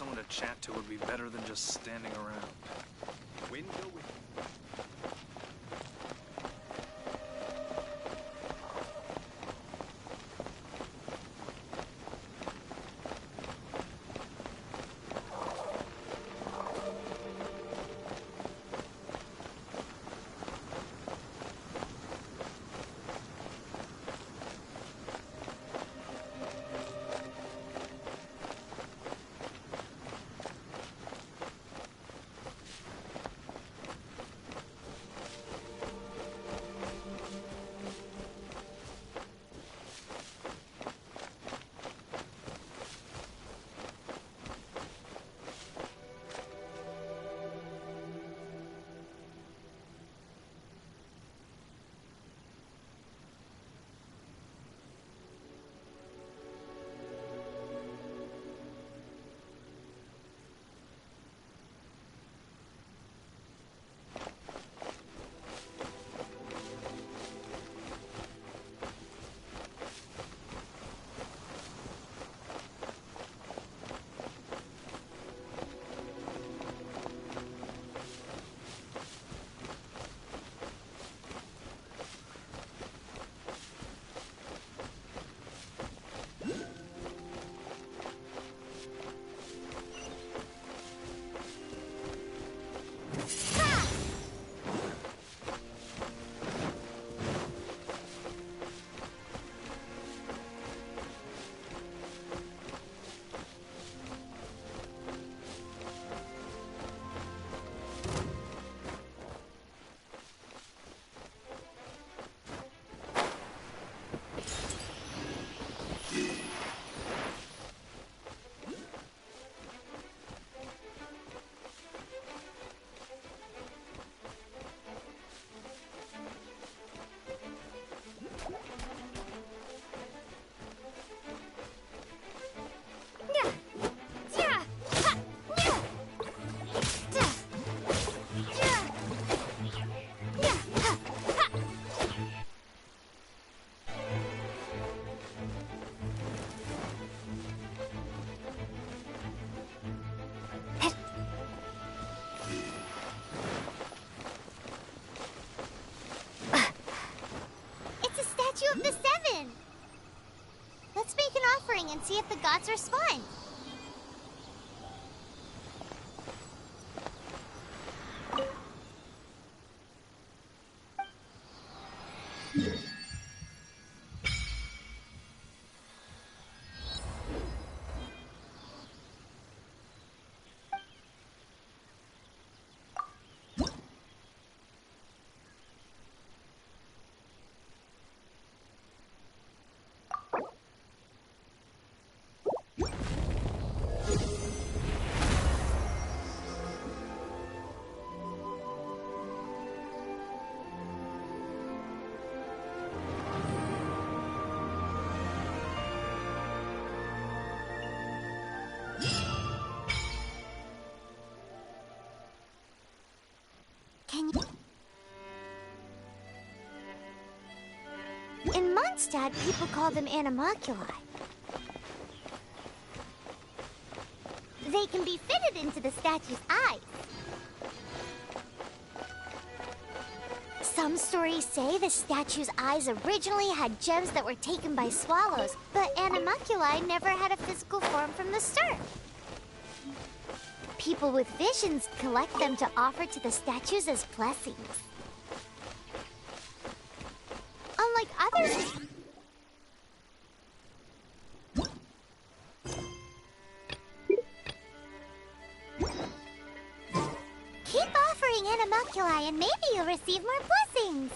someone to chat to would be better than just standing around. Win, go win. Of the Seven! Let's make an offering and see if the gods respond. In Mondstadt, people call them animalculi. They can be fitted into the statue's eyes. Some stories say the statue's eyes originally had gems that were taken by swallows, but animalculi never had a physical form from the start. People with visions collect them to offer to the statues as blessings. Unlike others... Keep offering animalculi and maybe you'll receive more blessings.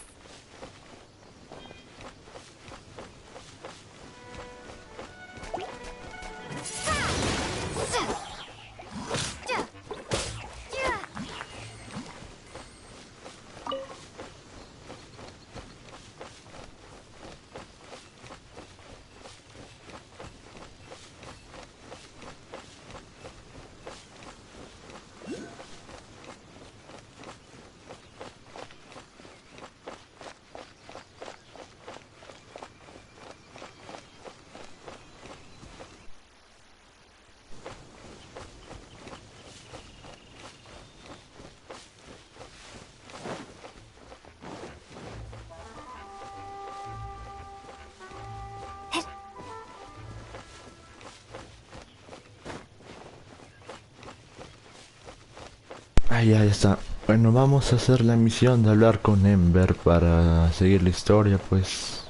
Ya está. Bueno, vamos a hacer la misión de hablar con Ember para seguir la historia, pues.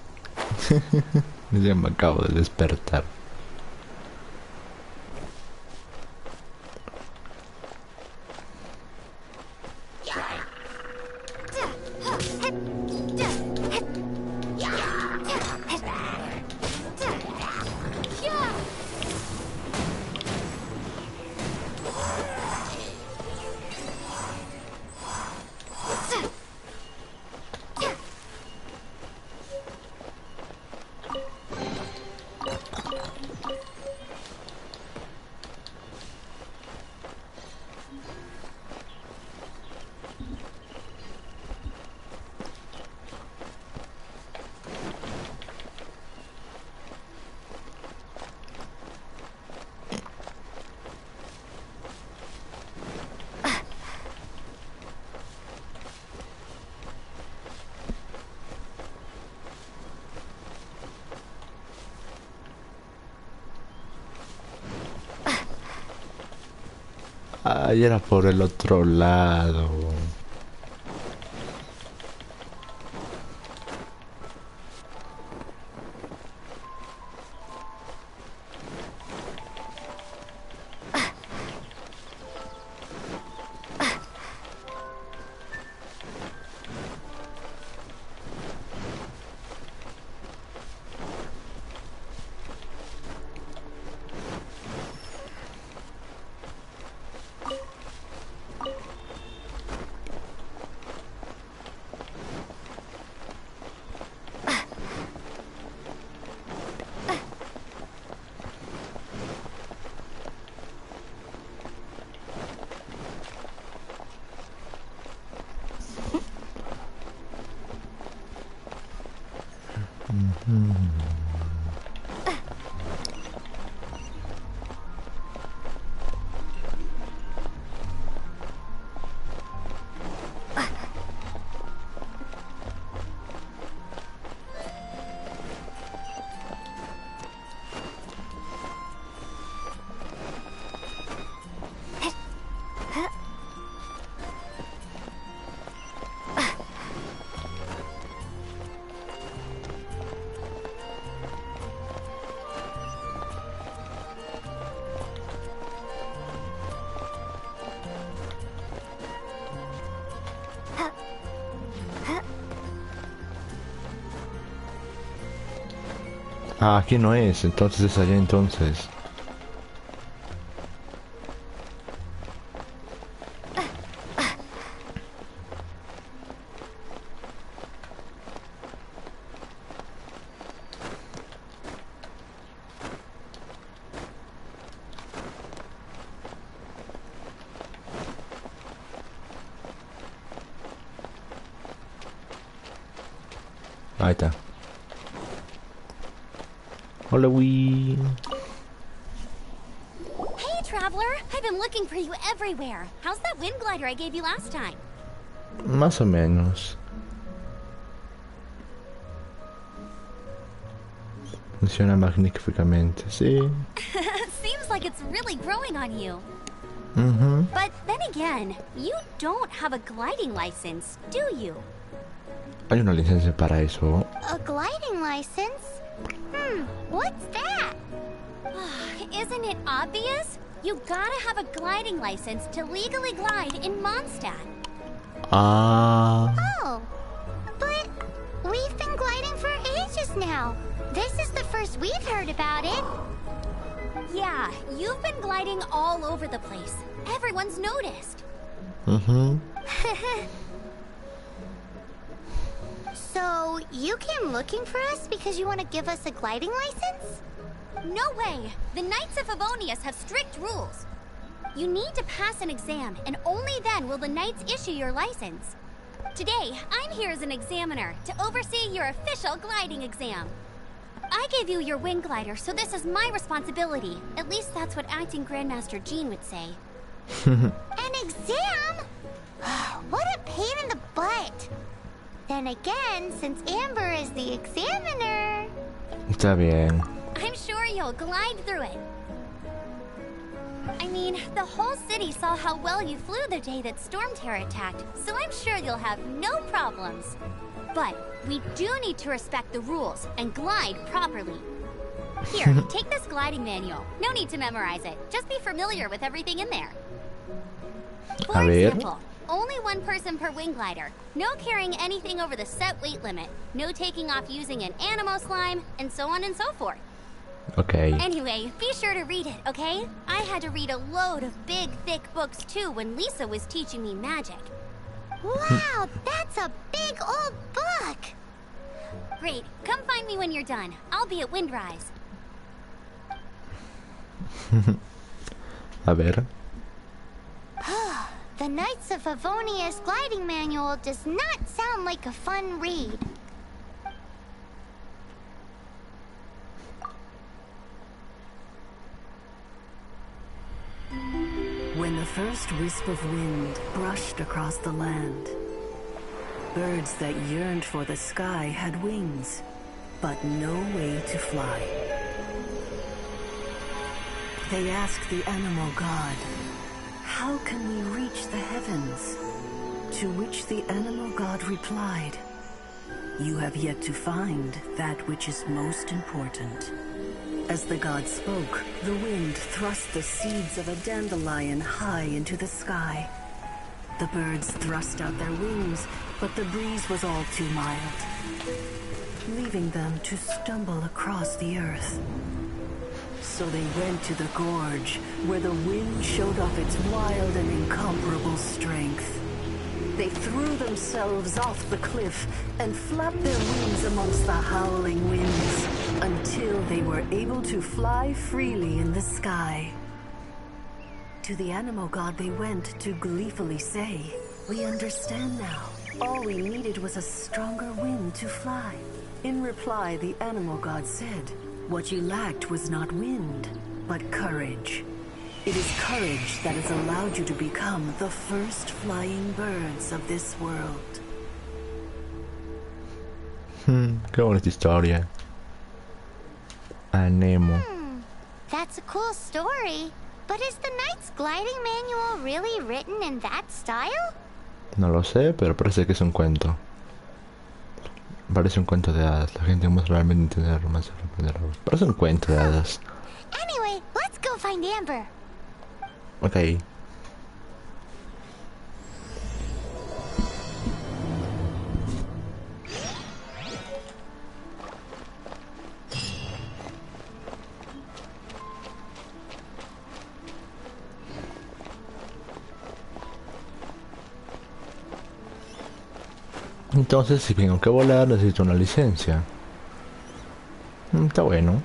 Ya me acabo de despertar. Ahí era por el otro lado. Ah, aquí no es, entonces es allá entonces. Ahí está. Hola, Wii. Hey, traveler! I've been looking for you everywhere. How's that wind glider I gave you last time? Más o menos. Funciona magníficamente, sí. Seems like it's really growing on you. Mhm. But then again, you don't have a gliding license, do you? Hay una licencia para eso. A gliding license? What's that? Isn't it obvious? You gotta have a gliding license to legally glide in Mondstadt. Ah. Oh, but we've been gliding for ages now. This is the first we've heard about it. Yeah, you've been gliding all over the place. Everyone's noticed. Mhm. So, you came looking for us because you want to give us a gliding license? No way! The Knights of Favonius have strict rules. You need to pass an exam, and only then will the Knights issue your license. Today, I'm here as an examiner to oversee your official gliding exam. I gave you your wing glider, so this is my responsibility. At least that's what Acting Grandmaster Jean would say. An exam? What a pain in the butt. Then again, since Amber is the examiner... Está bien. I'm sure you'll glide through it. I mean, the whole city saw how well you flew the day that Storm Terror attacked, so I'm sure you'll have no problems. But we do need to respect the rules and glide properly. Here, take this gliding manual. No need to memorize it. Just be familiar with everything in there. For example, only one person per wing glider. No carrying anything over the set weight limit. No taking off using an animo slime, and so on and so forth. Okay. Anyway, be sure to read it, okay? I had to read a load of big, thick books too when Lisa was teaching me magic. Wow, that's a big old book! Great. Come find me when you're done. I'll be at Windrise. A ver. The Knights of Favonia's gliding manual does not sound like a fun read. When the first wisp of wind brushed across the land, birds that yearned for the sky had wings, but no way to fly. They asked the animal god, "How can we reach the heavens?" To which the animal god replied, "You have yet to find that which is most important." As the god spoke, the wind thrust the seeds of a dandelion high into the sky. The birds thrust out their wings, but the breeze was all too mild, leaving them to stumble across the earth. So they went to the gorge, where the wind showed off its wild and incomparable strength. They threw themselves off the cliff and flapped their wings amongst the howling winds until they were able to fly freely in the sky. To the animal god they went to gleefully say, "We understand now. All we needed was a stronger wind to fly." In reply, the animal god said, "What you lacked was not wind, but courage. It is courage that has allowed you to become the first flying birds of this world." Qué bonita historia. Anemo. That's a cool story. But is the Knight's gliding manual really written in that style? No lo sé, pero parece que es un cuento. Parece un cuento de hadas. La gente no realmente entiende romance. Parece un cuento de hadas. Anyway, let's go find Amber. Ok. Entonces, si tengo que volar, necesito una licencia. Está bueno.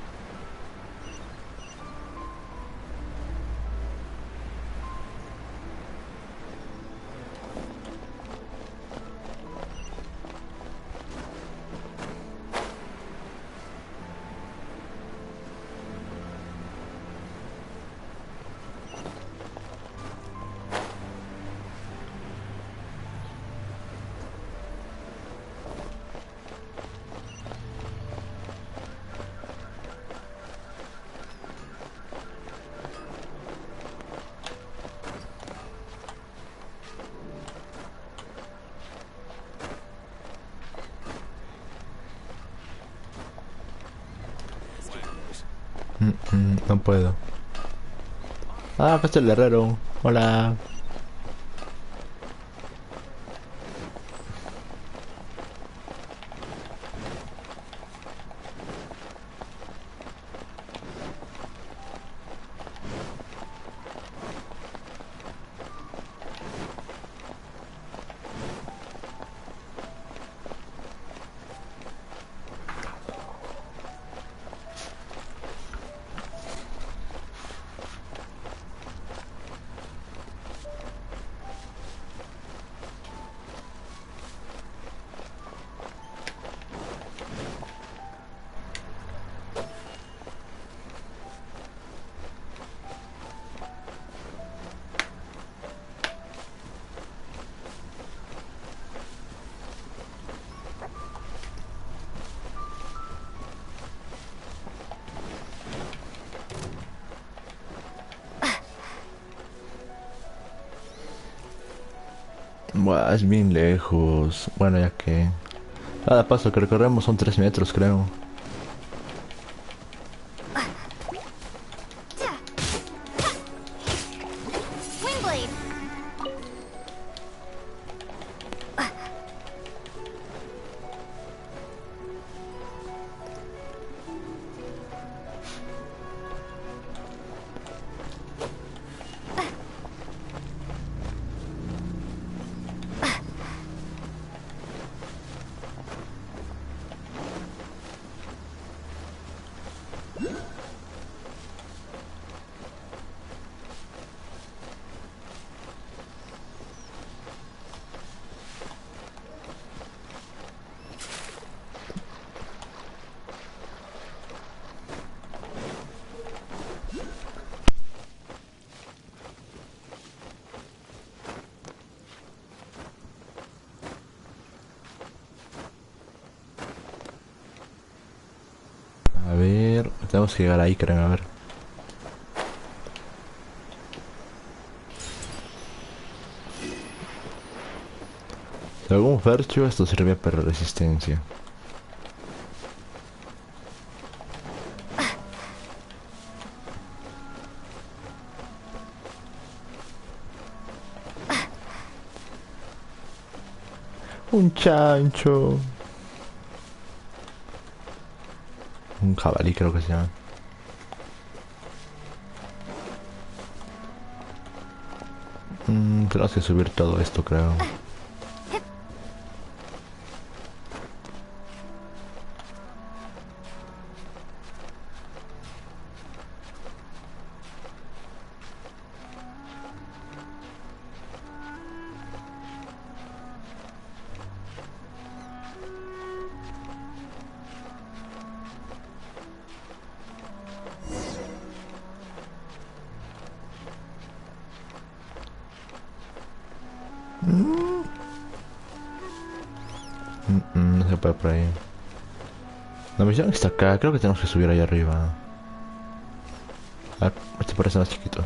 No puedo. Ah, acá está el herrero. Hola. Buah, es bien lejos. Bueno, ya que... Cada paso que recorremos son 3 metros, creo. Wingblade! A ver... Tenemos que llegar ahí, creo, a ver. Según Fercho, esto sirve para resistencia. Un chancho. Un jabalí creo que se llama. Tenemos que subir todo esto, creo. No se puede por ahí. La misión está acá, creo que tenemos que subir allá arriba. Ah, este parece más chiquito.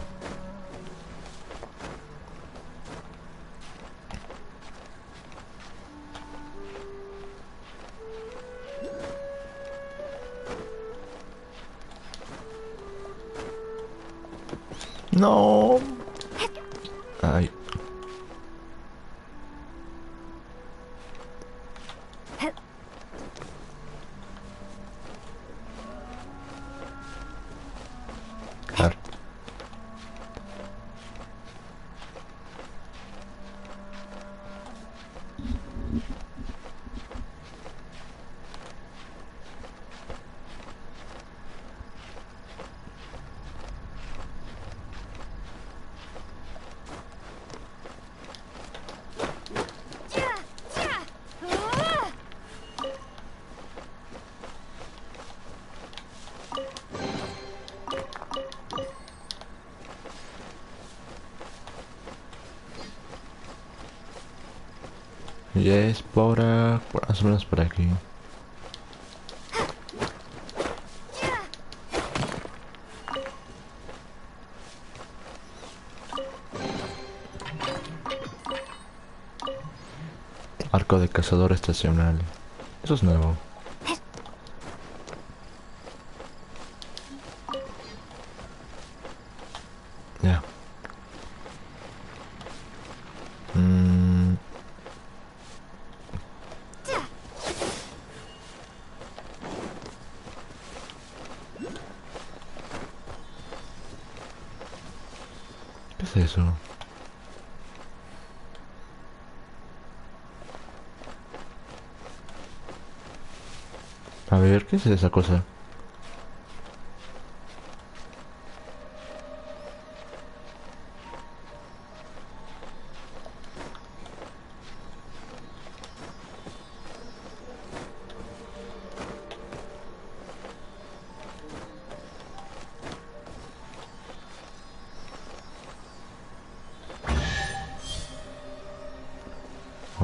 No. Ay. Ar. Y es por más o menos por aquí. Arco de cazador estacional. Eso es nuevo. Ya. ¿Qué es eso? A ver, ¿qué es esa cosa?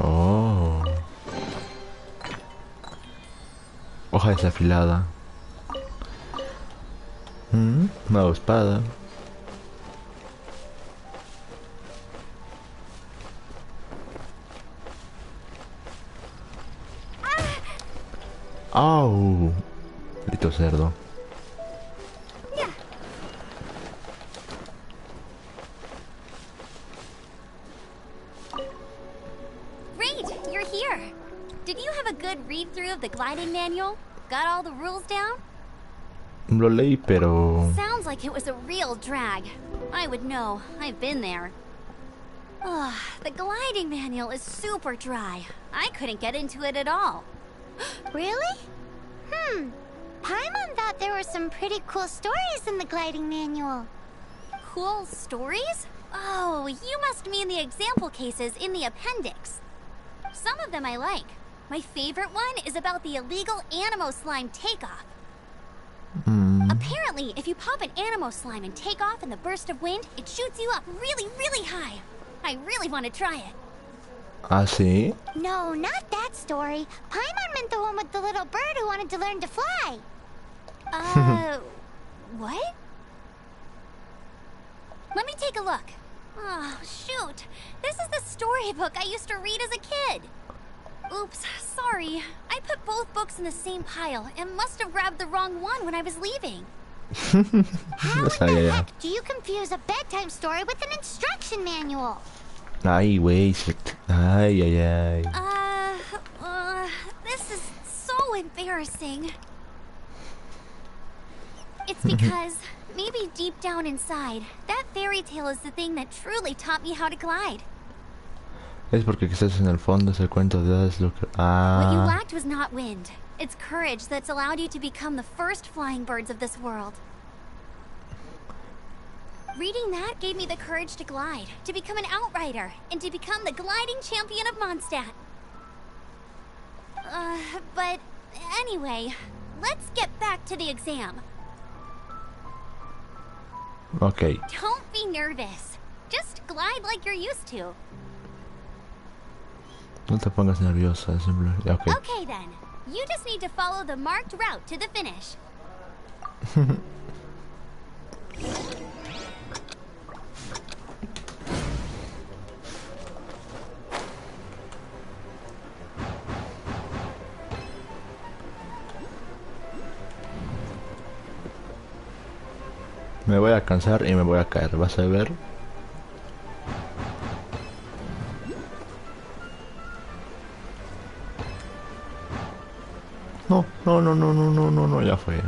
Oh. Hoja desafilada. Nueva espada. ¡Au! Maldito cerdo. Great, you're here. Did you have a good read-through of the gliding manual? Got all the rules down? Lo leí, pero... Sounds like it was a real drag. I would know. I've been there. Ugh, the gliding manual is super dry. I couldn't get into it at all. Really? Paimon thought there were some pretty cool stories in the gliding manual. Cool stories? Oh, you must mean the example cases in the appendix. Some of them I like. My favorite one is about the illegal Animo slime takeoff. Apparently, if you pop an Animo slime and take off in the burst of wind, it shoots you up really, really high. I really want to try it. ¿Ah, sí? No, not that story. Paimon meant the one with the little bird who wanted to learn to fly. What? Let me take a look. Oh, shoot. This is the storybook I used to read as a kid. Oops, sorry. I put both books in the same pile and must have grabbed the wrong one when I was leaving. How in the heck do you confuse a bedtime story with an instruction manual? Ay, güey. Ay, ay, ay. This is so embarrassing. It's because, maybe deep down inside, that fairy tale is the thing that truly taught me how to glide. Es porque quizás en el fondo es el cuento de hadas lo que... What you lacked was not wind. It's courage that's allowed you to become the first flying birds of this world. Reading that gave me the courage to glide, to become an outrider, and to become the gliding champion of Mondstadt. But anyway, let's get back to the exam. Okay. Don't be nervous. Just glide like you're used to. No te pongas nerviosa, simplemente... Okay. Okay then. You just need to follow the marked route to the finish. Me voy a cansar y me voy a caer, ¿vas a ver? No, no, no, no, no, no, no, no, ya fue.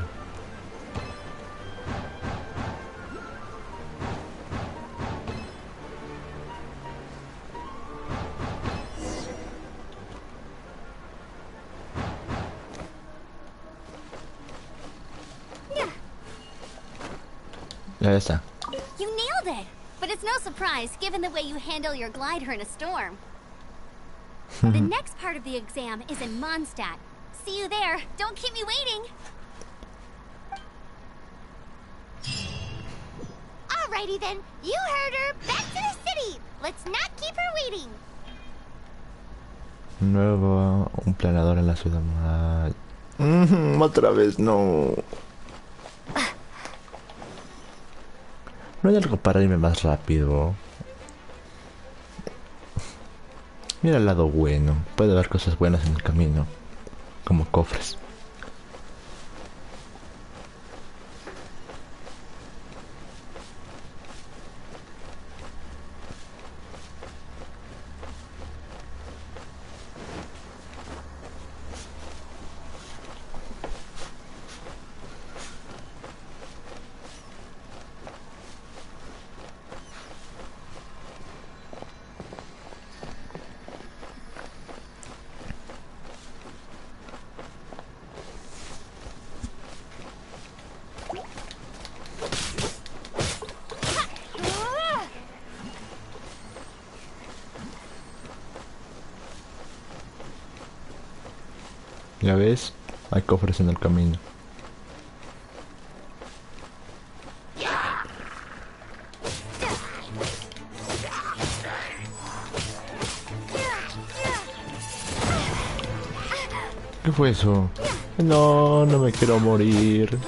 Ya está. You nailed it! But it's no surprise, given the way you handle your glider in a storm. The next part of the exam is in Mondstadt. See you there. Don't keep me waiting. Alrighty then. You heard her. Back to the city. Let's not keep her waiting. Nuevo, un planeador en la ciudad. Otra vez, no. No hay algo para irme más rápido. Mira el lado bueno. Puede haber cosas buenas en el camino. Como cofres. Ya ves, hay cofres en el camino. ¿Qué fue eso? No, no me quiero morir.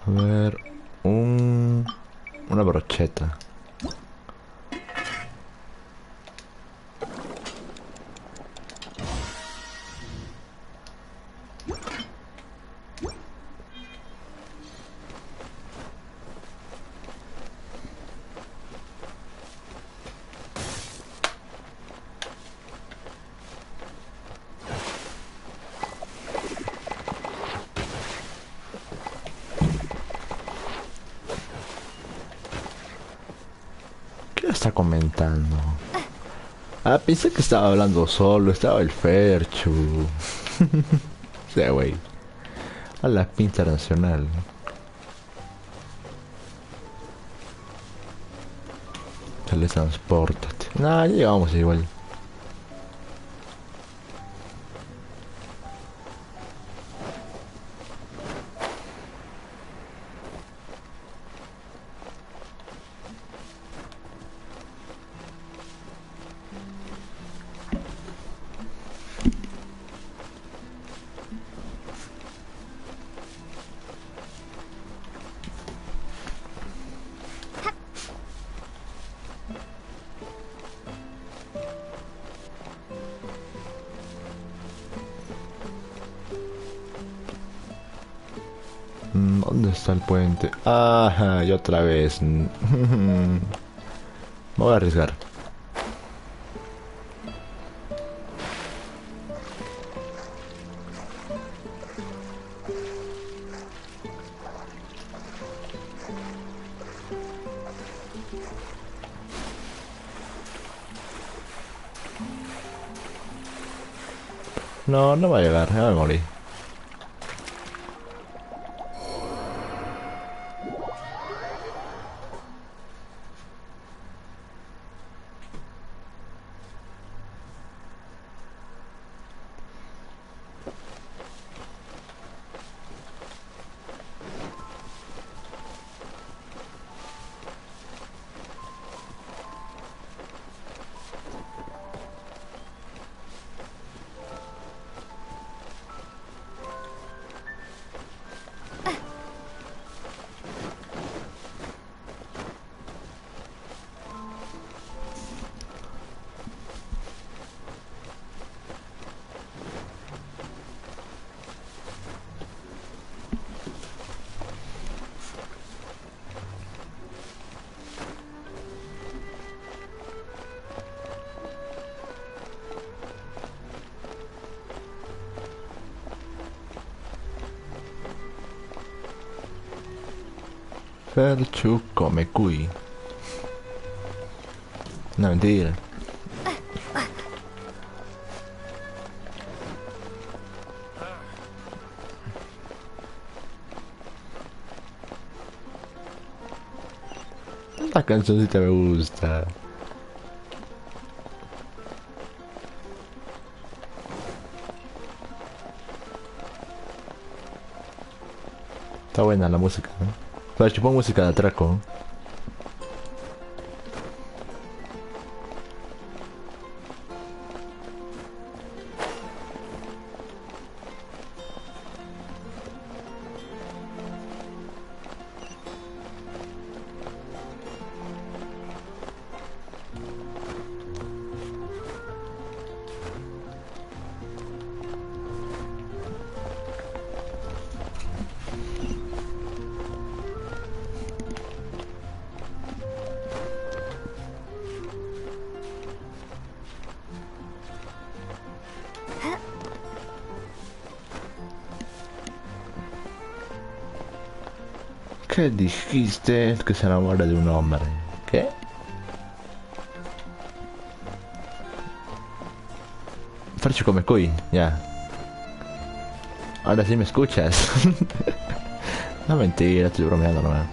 A ver, una brocheta. ¿Qué está comentando? Ah, pensé que estaba hablando solo, estaba el Ferchu. O sea, güey. A la pinta internacional. Teletransportate. Nah, ya llegamos igual. ¿Dónde está el puente? Ajá, y otra vez. Me voy a arriesgar. No, no va a llegar, ya me morí. Ferchu come cuy. No, mentira. La cancioncita me gusta. Está buena la música, ¿no? Ferchu, pon música de atraco. ¿Qué dijiste? Que se enamora de un hombre. ¿Qué? Ferchu come cuy, ya. Ahora sí me escuchas. No, mentira, estoy bromeando nomás.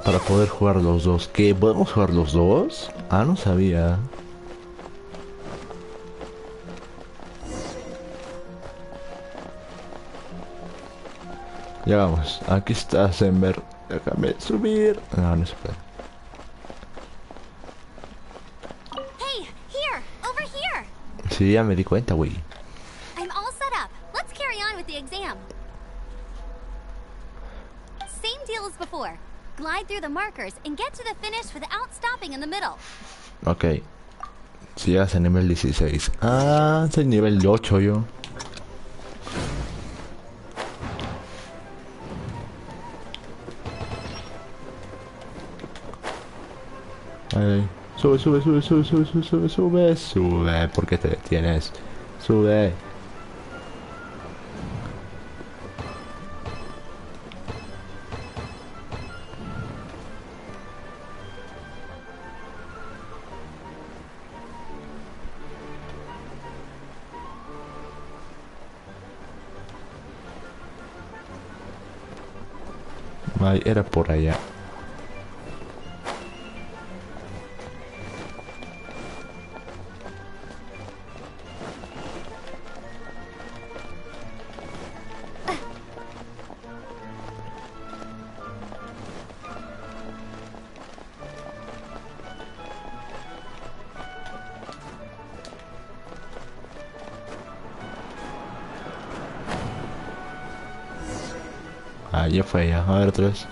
Para poder jugar los dos. ¿Qué? ¿Podemos jugar los dos? Ah, no sabía. Ya vamos. Aquí está Sember. Déjame subir. No, no se puede. Sí, ya me di cuenta, güey. I'm all set up. Let's carry on with the exam. Same deal as before. Glide through the markers and get to the finish without stopping in the middle. Ok. Si llegas a nivel 16. Ah, soy nivel 8 yo. Ay, sube, sube, sube, sube, sube, sube, sube, sube, sube. ¿Por qué te detienes? Sube. Ay, era por allá. Ah, ya fue ya. A ver otra vez.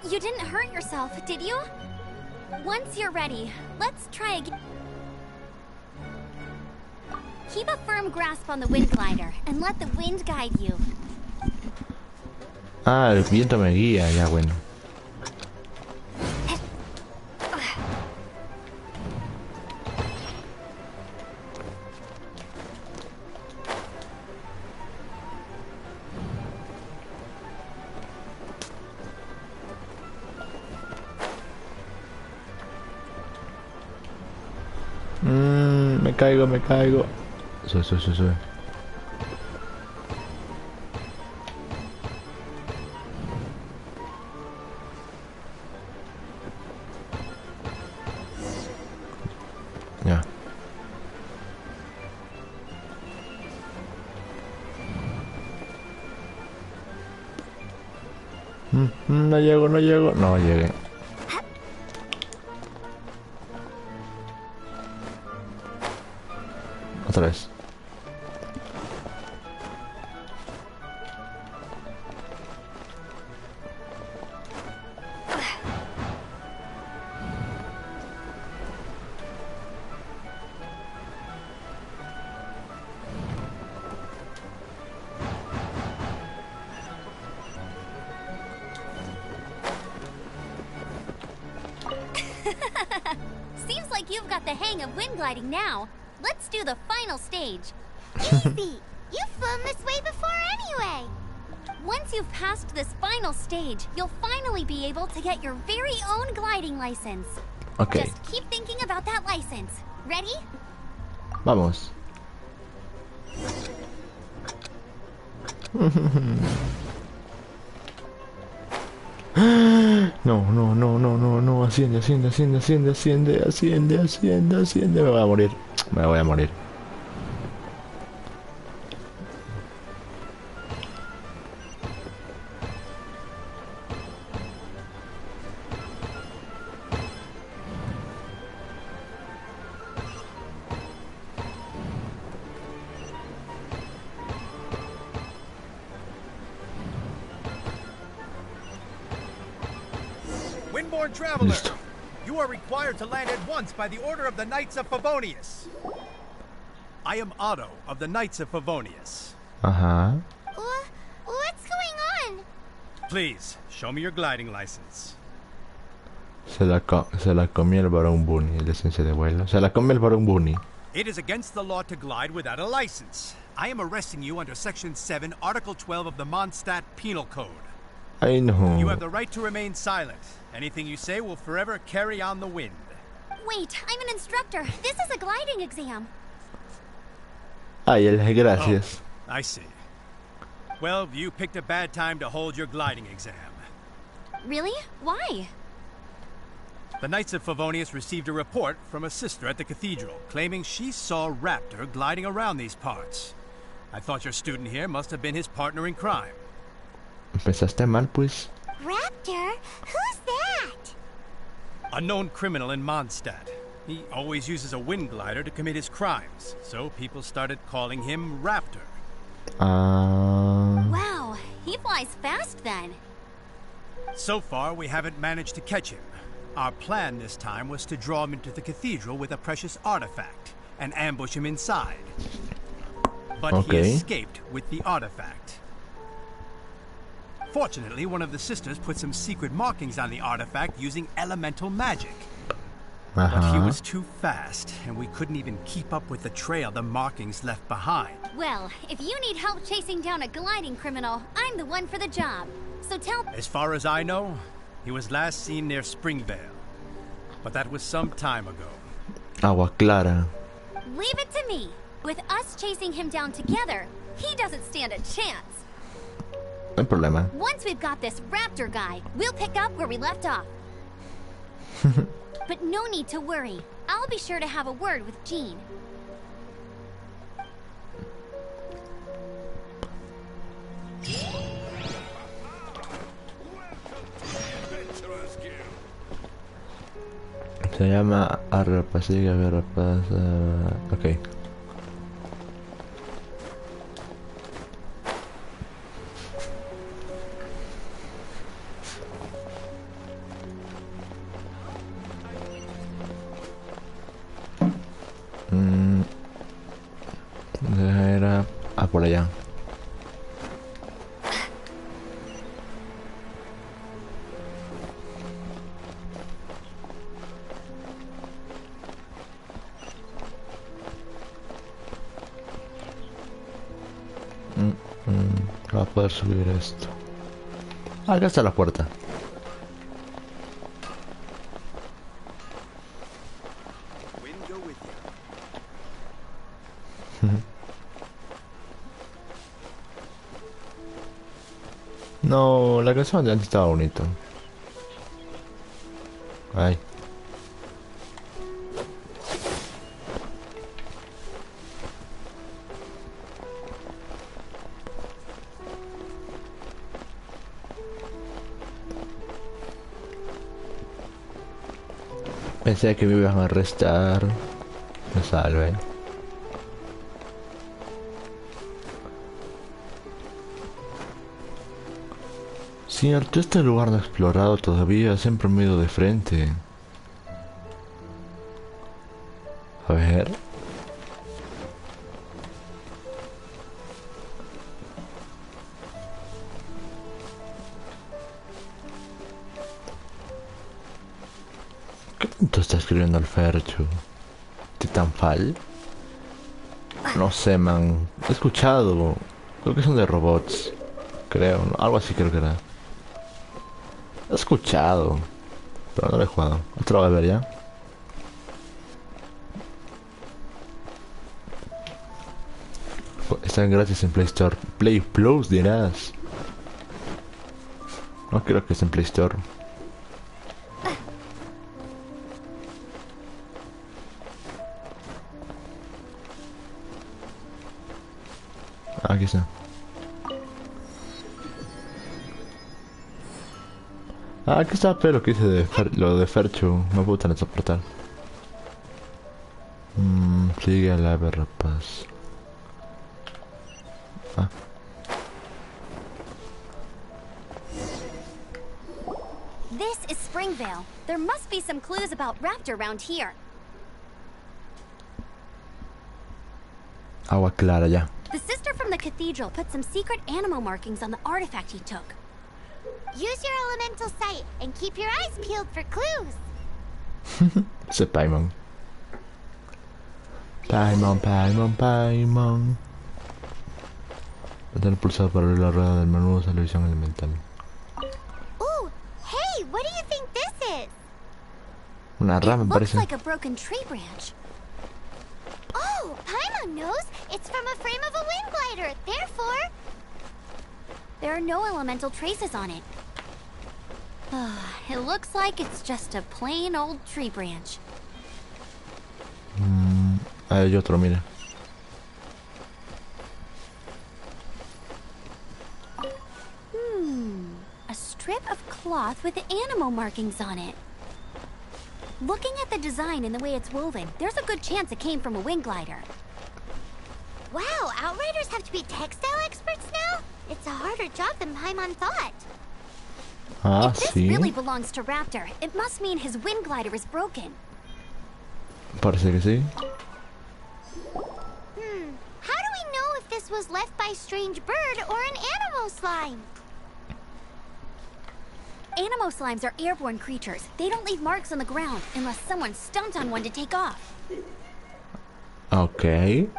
You didn't hurt yourself, did you? Once you're ready, let's try again. Keep a firm grasp on the wind glider and let the wind guide you. Ah, el viento me guía, ya bueno. Me caigo, me caigo. Sube, sube, sube, sube. Ya. No llego, no llego. No llegué. Otra vez. Seems like you've got the hang of wind gliding now. Let's do the final stage. Easy. You've flown this way before anyway. Once you've passed this final stage, you'll finally be able to get your very own gliding license. Ok. Just keep thinking about that license. Ready? Vamos. No, no, no, no, no, no. Asciende, asciende, asciende, asciende, asciende, asciende, asciende, asciende. Me voy a morir. Me voy a morir. Windborne traveler, Listo. you are required to land at once by the order of the Knights of Favonius. I am Otto of the Knights of Favonius. Ajá. What's going on? Please, show me your gliding license. Se la comió el varón Bunny, la licencia de vuelo. Se la comió el varón Bunny. It is against the law to glide without a license. I am arresting you under Section 7, Article 12 of the Mondstadt Penal Code. Ay, no. You have the right to remain silent. Anything you say will forever carry on the wind. Wait, I'm an instructor. This is a gliding exam. Ay, gracias. Oh, I see. Well, you picked a bad time to hold your gliding exam. Really? Why? The Knights of Favonius received a report from a sister at the cathedral claiming she saw Raptor gliding around these parts. I thought your student here must have been his partner in crime. Empezaste mal, pues. Raptor? Who's that? A known criminal in Mondstadt. He always uses a wind glider to commit his crimes, so people started calling him Raptor. Wow, he flies fast then. So far, we haven't managed to catch him. Our plan this time was to draw him into the cathedral with a precious artifact and ambush him inside. But he escaped with the artifact. Fortunately, one of the sisters put some secret markings on the artifact using elemental magic. But he was too fast, and we couldn't even keep up with the trail the markings left behind. Well, if you need help chasing down a gliding criminal, I'm the one for the job. So tell... As far as I know, he was last seen near Springvale. But that was some time ago. Agua Clara. Leave it to me. With us chasing him down together, he doesn't stand a chance. No hay problema. Once we've got this raptor guy, we'll pick up where we left off. But no need to worry. I'll be sure to have a word with Jean. Se llama Arrapasiga, ok. Era por allá. Va a poder subir esto. Acá está la puerta. No, la canción de antes estaba bonito. Ay. Pensé que me iban a arrestar. Me salve. Cierto, este lugar no explorado todavía, siempre me he ido de frente. A ver. ¿Qué tanto está escribiendo el Ferchu? ¿Titanfall? No sé, man. He escuchado. Creo que son de robots. Creo, ¿no? Algo así creo que era. He escuchado, pero no lo he jugado. Esto lo voy a ver ya. Están gratis en Play Store. Play Plus dirás. No creo que esté en Play Store. Aquí está. Ah, aquí está lo que dice de lo de Ferchu. No puedo transportar. Sigue a la ver, rapaz. Ah. This is Springvale. There must be some clues about Raptor around here. Agua clara ya. The sister from the cathedral put some secret animal markings on the artifact he took. Use your elemental sight and keep your eyes peeled for clues. Ese Paimon. Paimon. Mantén el pulsado para abrir la rueda del menú de televisión elemental. Ooh, hey, what do you think this is? Una rama It parece. looks like a broken tree branch. Oh, Paimon knows. It's from a frame of a wind glider. Therefore, There are no elemental traces on it. It looks like it's just a plain old tree branch. Hay otro, mira. A strip of cloth with animal markings on it. Looking at the design and the way it's woven, there's a good chance it came from a wing glider. Wow, Outriders have to be textile experts now? It's a harder job than Paimon thought. Ah, If this sí. really belongs to Raptor, it must mean his wing glider is broken. Parece que sí. How do we know if this was left by a strange bird or an animal slime? Animo slimes are airborne creatures. They don't leave marks on the ground unless someone stomped on one to take off. Okay.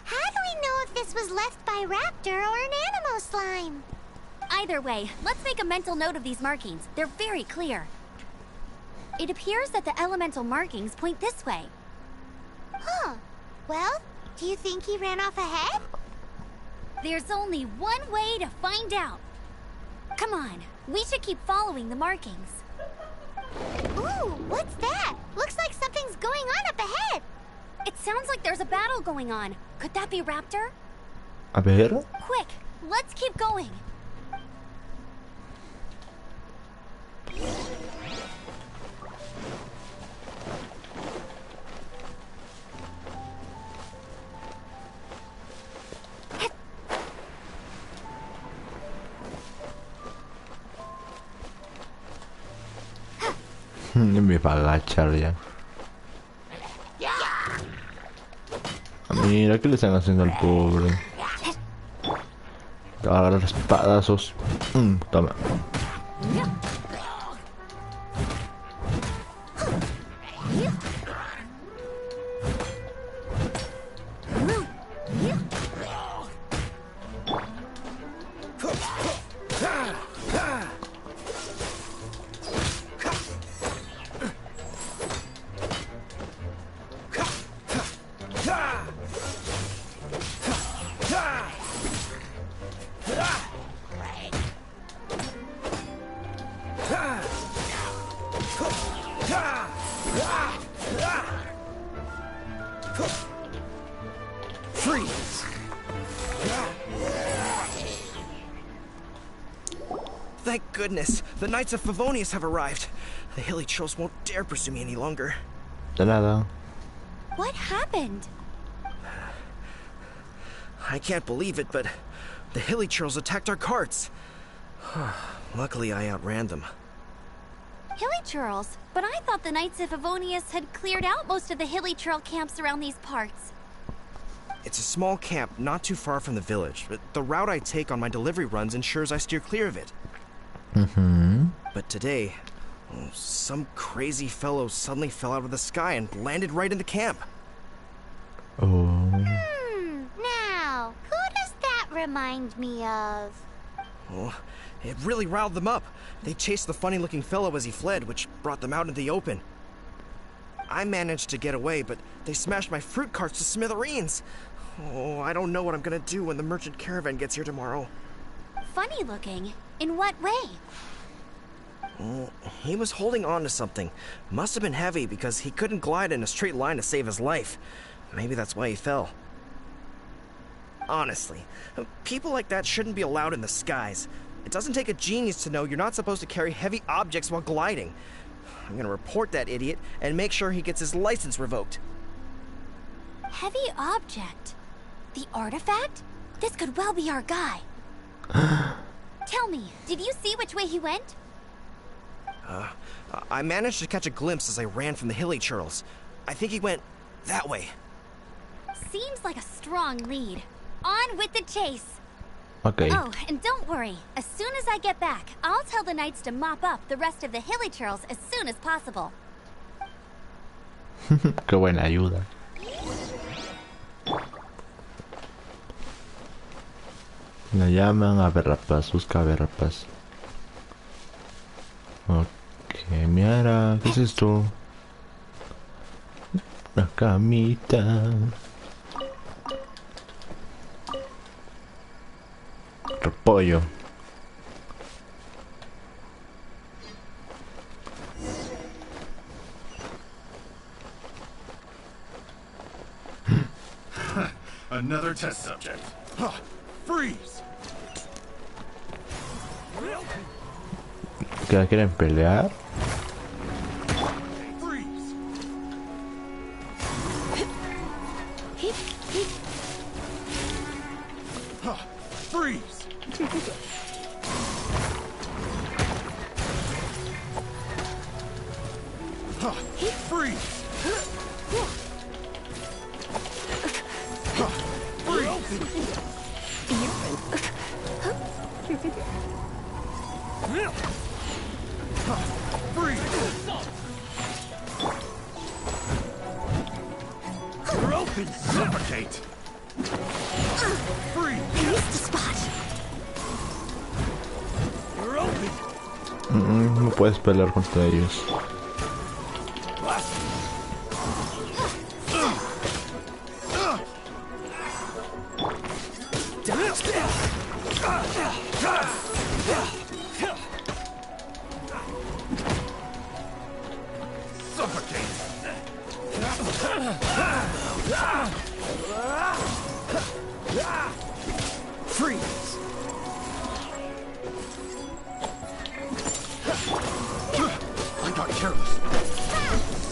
How do we know if this was left by Raptor or an animal slime? Either way, let's make a mental note of these markings. They're very clear. It appears that the elemental markings point this way. Huh. Well, do you think he ran off ahead? There's only one way to find out. Come on, we should keep following the markings. Ooh, what's that? Looks like something's going on up ahead. It sounds like there's a battle going on. Could that be Raptor? A ver. Quick, let's keep going. Me va a agachar ya. Mira, ¿qué le están haciendo al pobre? Te va a agarrar espadazos. Toma. Thank goodness, the Knights of Favonius have arrived. The hilly trolls won't dare pursue me any longer. De nada. What happened? I can't believe it, but the hilly trolls attacked our carts. Luckily, I outran them. Hilly churls? But I thought the Knights of Favonius had cleared out most of the hilly churl camps around these parts. It's a small camp not too far from the village, but the route I take on my delivery runs ensures I steer clear of it. But today, some crazy fellow suddenly fell out of the sky and landed right in the camp. Oh. Now, who does that remind me of? Oh, it really riled them up. They chased the funny-looking fellow as he fled, which brought them out into the open. I managed to get away, but they smashed my fruit carts to smithereens. Oh, I don't know what I'm gonna do when the merchant caravan gets here tomorrow. Funny looking? In what way? Oh, he was holding on to something. Must have been heavy because he couldn't glide in a straight line to save his life. Maybe that's why he fell. Honestly, people like that shouldn't be allowed in the skies. It doesn't take a genius to know you're not supposed to carry heavy objects while gliding. I'm gonna report that idiot and make sure he gets his license revoked. Heavy object? The artifact? This could well be our guy. Tell me, did you see which way he went? I managed to catch a glimpse as I ran from the hilly churls. I think he went that way. Seems like a strong lead. On with the chase. Okay. Oh, and don't worry. As soon as I get back, I'll tell the knights to mop up the rest of the hilly churls as soon as possible. Qué buena ayuda. La llaman a verrapas, busca a verrapas. Ok, Miara, ¿qué es esto? Una camita. Repollo. Another test subject. Freeze! ¿Que quieren pelear? Freeze! Freeze! You're open! Suffocate! Free! Missed the spot. You're open! No puedes pelear contra ellos. Freeze! I got careless.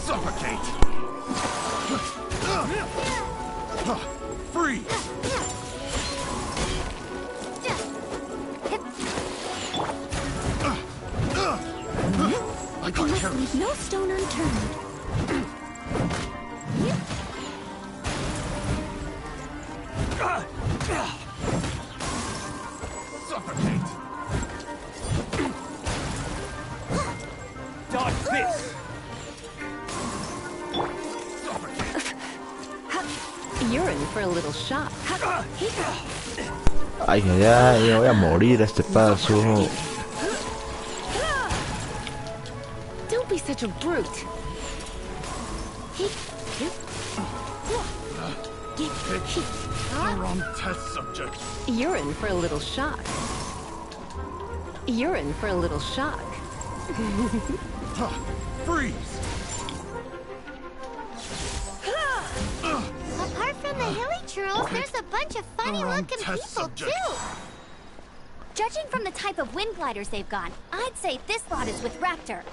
Suffocate! Free! I got careless. Leave no stone unturned. Suffocate! Dodge this! You're in for a little shock. Ay, ay, ay, me voy a morir a este paso. Don't be such a brute. You're on test subject. You're in for a little shock. You're in for a little shock. Freeze! Apart from the hilly churls, there's a bunch of funny-looking test people, subject. too. Judging from the type of wind gliders they've gone, I'd say this lot is with Raptor.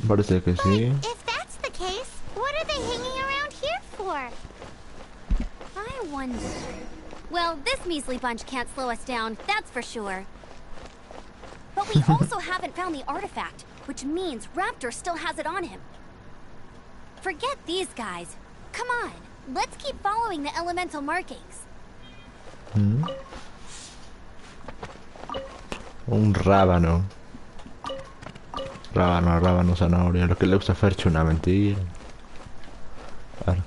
Parece que sí. If that's the case, what are they hanging around here for? I wonder... Well, this measly bunch can't slow us down, that's for sure. But we also haven't found the artifact, which means Raptor still has it on him. Forget these guys. Come on, let's keep following the elemental markings. Un rábano. Rábano, zanahoria. Lo que le gusta a Fercho, una mentira. Claro.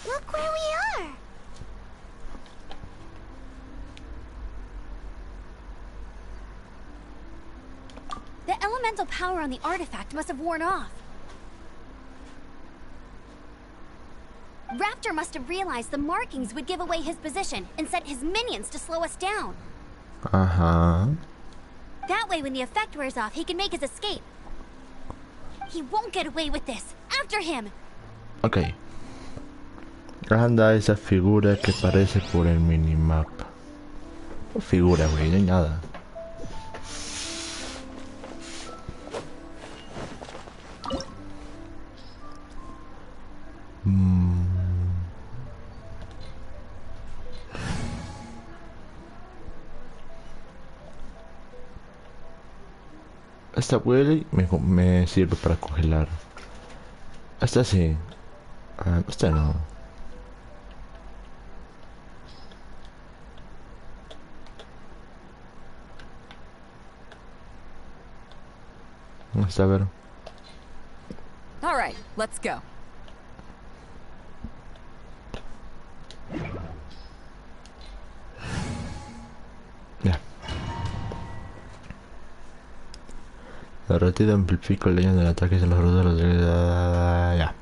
Look where we are. The elemental power on the artifact must have worn off. Raptor must have realized the markings would give away his position and sent his minions to slow us down. That way, when the effect wears off, he can make his escape. He won't get away with this. After him! Ok. Anda esa figura que aparece por el minimapa. ¿Qué figura, güey? No hay nada. Esta huele me sirve para congelar. Esta sí. Esta no. Esta, a ver. All right, let's go. Ya. Derretido amplifica el daño del ataque de los rodeos de ya.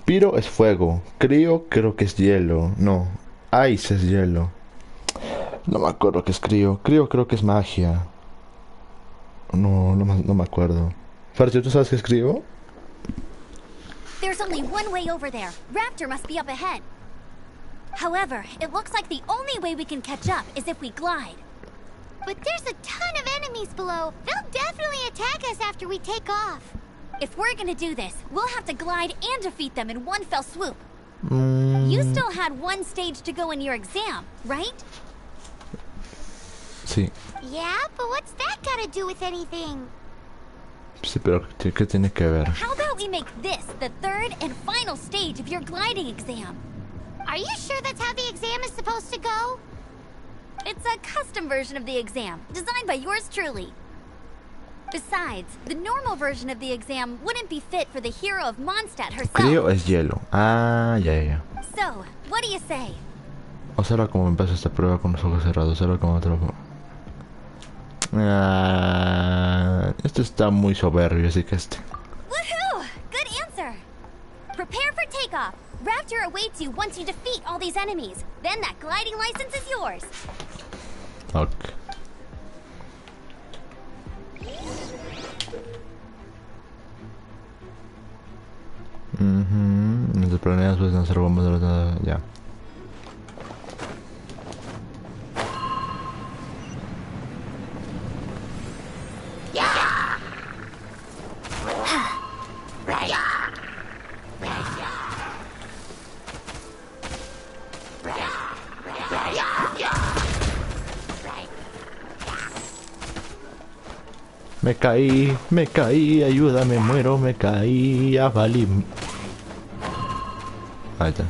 Piro es fuego. Crío creo que es hielo. No. Ice es hielo. No me acuerdo qué es crío. Crío creo que es magia. No me acuerdo. Fercho, ¿tú sabes qué escribo? There's only one way over there. Raptor must be up ahead. However, it looks like the only way we can catch up is if we glide. But there's a ton of enemies below. They'll definitely attack us after we take off. If we're gonna do this, we'll have to glide and defeat them in one fell swoop. You still had one stage to go in your exam, right? Sí. Yeah, but what's that gotta do with anything? Sí, pero ¿qué tiene que ver? How about we make this the third and final stage of your gliding exam? Are you sure that's how the exam is supposed to go? It's a custom version of the exam, designed by yours truly. Besides, the normal version of the exam wouldn't be fit for the hero of Mondstadt herself. Frío es hielo. Ah, ya. So, what do you say? Observa cómo empieza esta prueba con los ojos cerrados. Observa cómo trabajo. Esto está muy soberbio, así que este. Woohoo! Good answer! Prepare for takeoff. Raptor awaits you once you defeat all these enemies. Then that gliding license is yours. Ok. Nuestros planeas pues lanzar bombas de los... Ya. Me caí, ayúdame, muero, me caí, ya valí. Ahí está.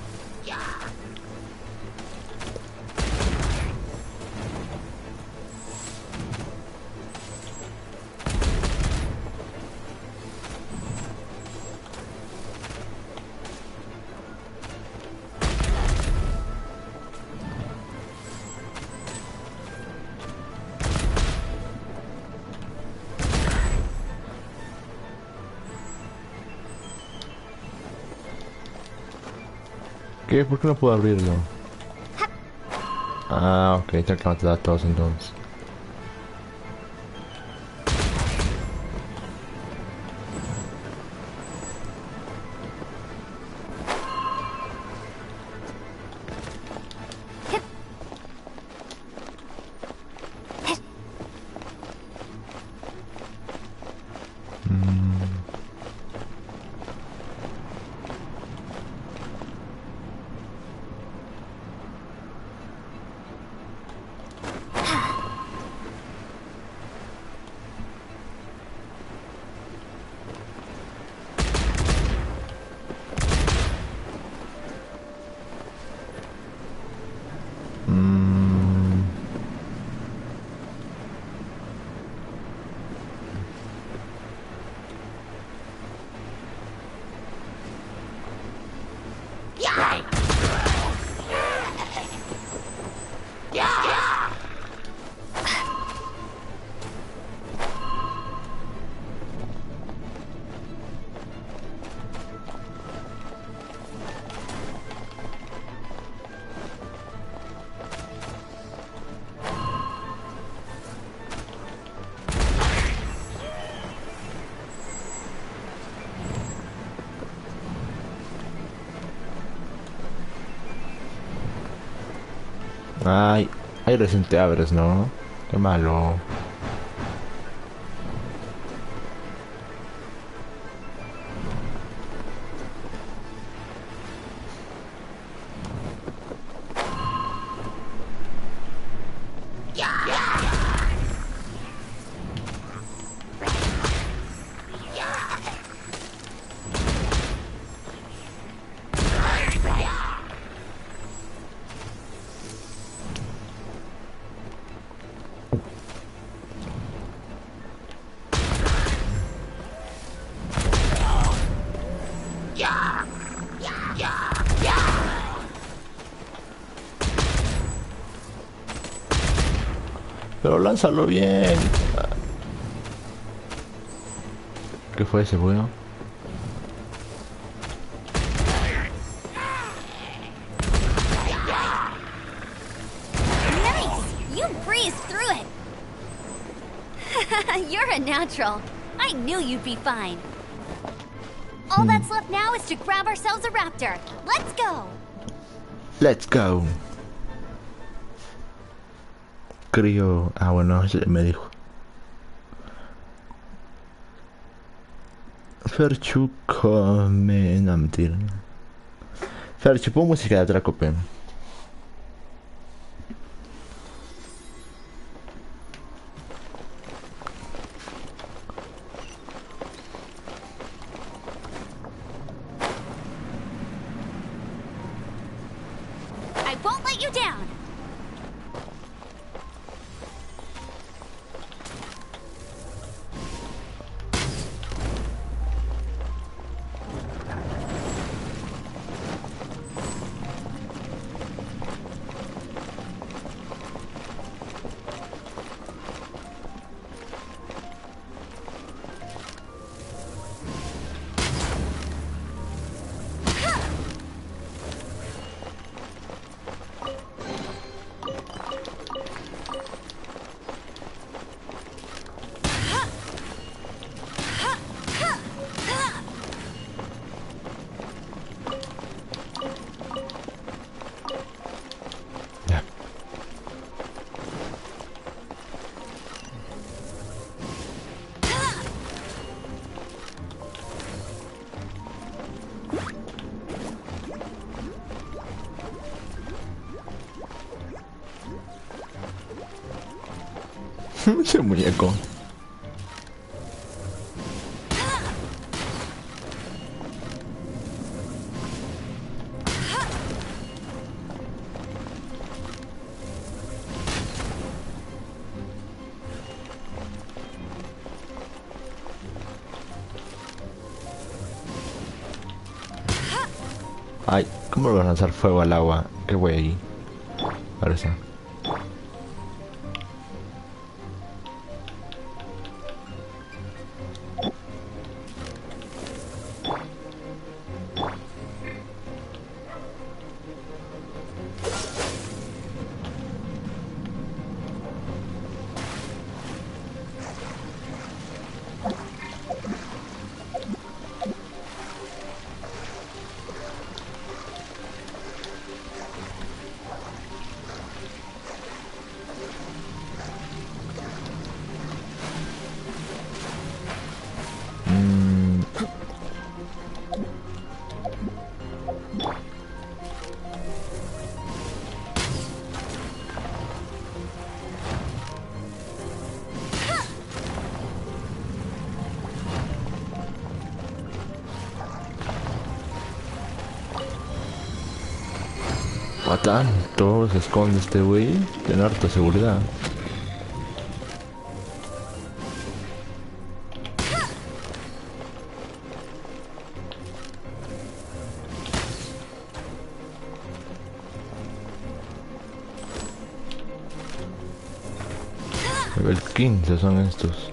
¿Qué? ¿Por qué no puedo abrirlo? Ah, ok, tengo que matar a todos entonces. Ay, ahí recién te abres, ¿no? Qué malo. Pero lánzalo bien. ¿Qué fue ese, bueno? natural. I knew you'd be fine. All that's left now is to grab ourselves a raptor. Let's go. Let's go. Creo... Ah, bueno, me dijo. Ferchu come... No, mentira. Ferchu, pon música de atraco, pen. I won't let you down. Ese muñeco. Ay, ¿cómo le van a lanzar fuego al agua? ¿Qué güey ahí? Ahora está. A tanto se esconde este güey. Tiene harta seguridad. Nivel 15 son estos.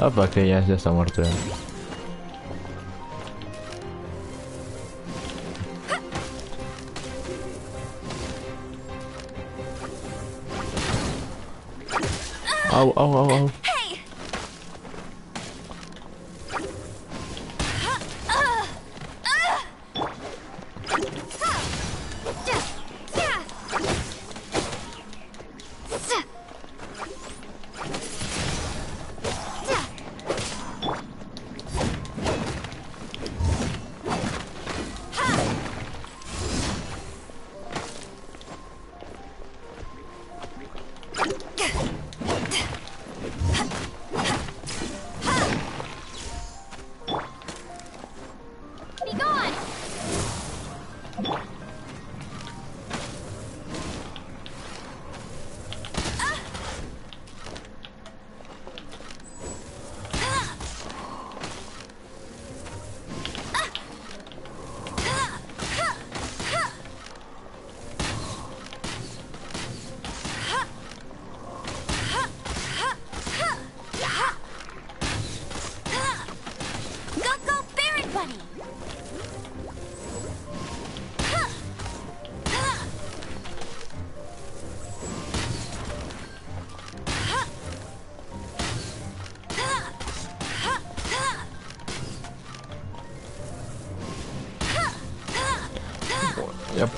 Ah, para que ya está muerto. Au, au, au, au.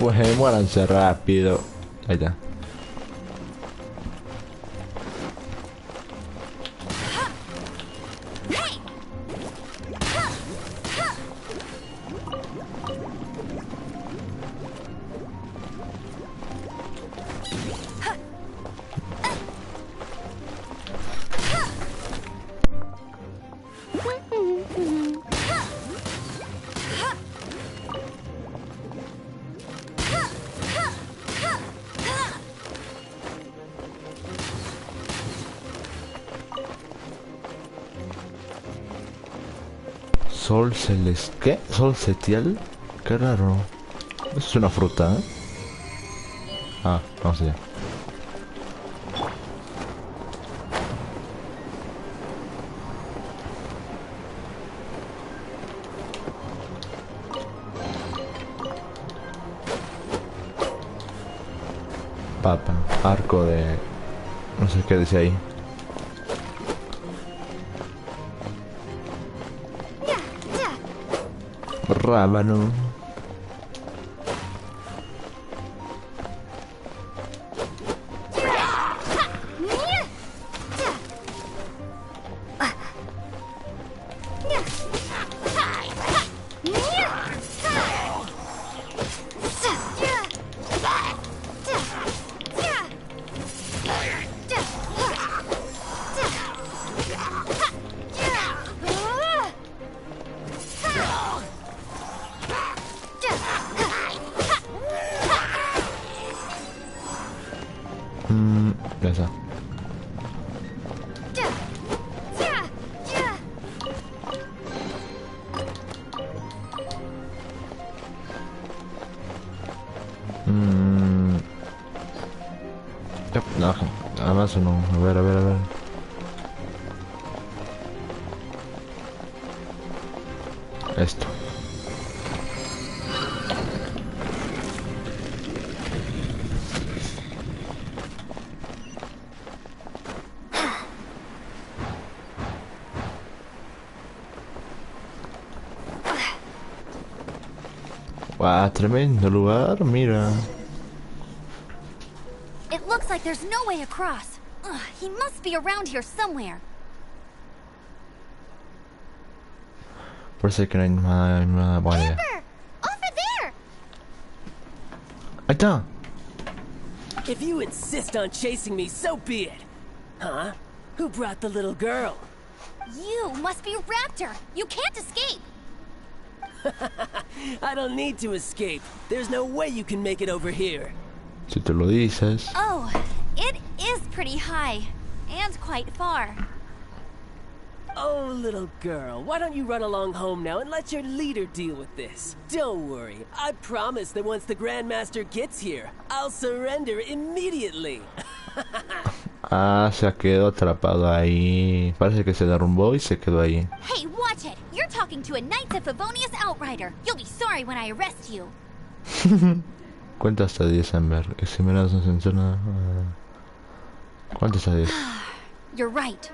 Pues muéranse rápido. Ahí está. Sol celeste. ¿Qué? ¿Sol setial? Qué raro. Eso es una fruta, ¿eh? Ah, vamos allá. Papa, arco de... no sé qué dice ahí. Rábano. Ya está. Yep, no, además no. A ver. Esto. Wow, tremendo lugar, mira. It looks like there's no way across. Ugh, he must be around here somewhere. Parece que no hay nada buena idea. Amber! Over there! Ahí está. If you insist on chasing me, so be it. Huh? Who brought the little girl? You must be Raptor. You can't escape. I don't need to escape. There's no way you can make it over here. Si te lo dices. Oh, it is pretty high. And quite far. Oh, little girl, why don't you run along home now and let your leader deal with this? Don't worry. I promise that once the Grandmaster gets here, I'll surrender immediately. Ah, se quedó atrapado ahí. Parece que se derrumbó y se quedó ahí. Hey, watch it! You're talking to a Knights of Favonius outrider. You'll be sorry when I arrest you. Cuenta hasta 10, Amber. Examinas no sensor nada. Cuenta hasta 10. You're right.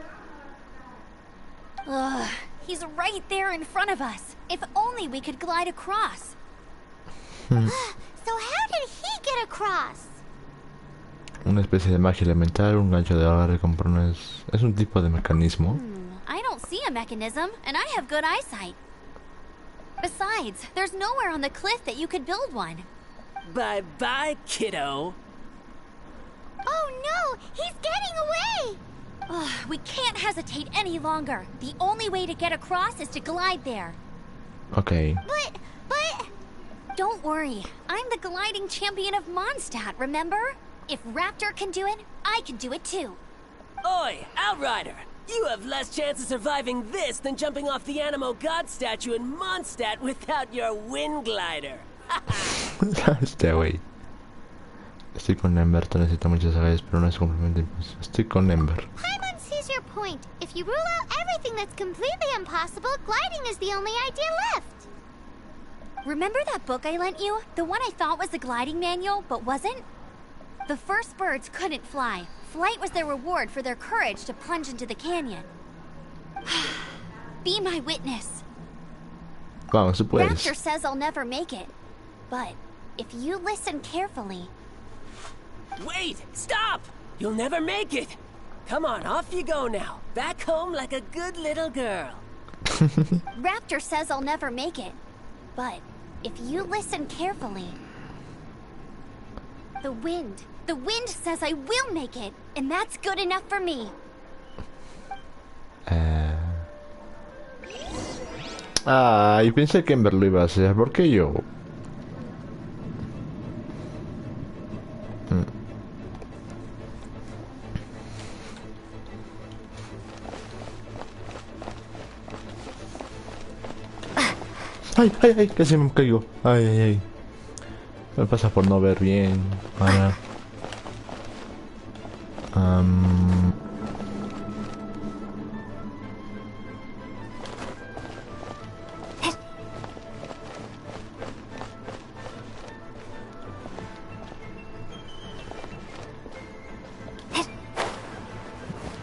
Ugh, he's right there in front of us. If only we could glide across. So how did he get across? Una especie de magia elemental, un gancho de agarre con prones. Es un tipo de mecanismo. I don't see a mechanism, and I have good eyesight. Besides, there's nowhere on the cliff that you could build one. Bye-bye, kiddo. Oh no! He's getting away! Ugh, we can't hesitate any longer. The only way to get across is to glide there. Okay. But... Don't worry. I'm the gliding champion of Mondstadt, remember? If Raptor can do it, I can do it too. Oi, Outrider! You have less chance of surviving this than jumping off the Animo God statue in Mondstadt without your wind glider. Este güey. Estoy con Ember, te necesito muchas agallas, pero no es completamente imposible. Estoy con Ember. Paimon sees your point. If you rule out everything that's completely impossible, gliding is the only idea left. Remember that book I lent you? The one I thought was the gliding manual, but wasn't? The first birds couldn't fly. Flight was their reward for their courage to plunge into the canyon. Be my witness. Vamos, tú puedes. Raptor says I'll never make it. But if you listen carefully... Wait! Stop! You'll never make it! Come on, off you go now. Back home like a good little girl. Raptor says I'll never make it. But if you listen carefully... The wind says I will make it. And that's good enough for me. Ay, pensé que Ember lo iba a hacer. ¿Por qué yo? Ay, ay, ay, casi me caigo. Ay, ay, ay. Me pasa por no ver bien. Ahora.